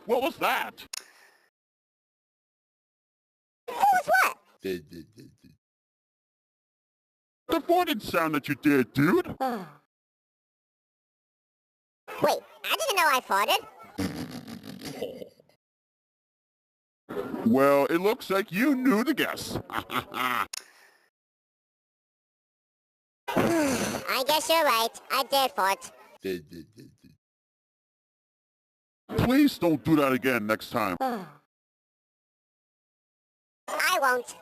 What was that? What was what? The farting sound that you did, dude. Wait, I didn't know I farted. Well, it looks like you knew the guess. I guess you're right. I did fart. Please don't do that again next time. I won't.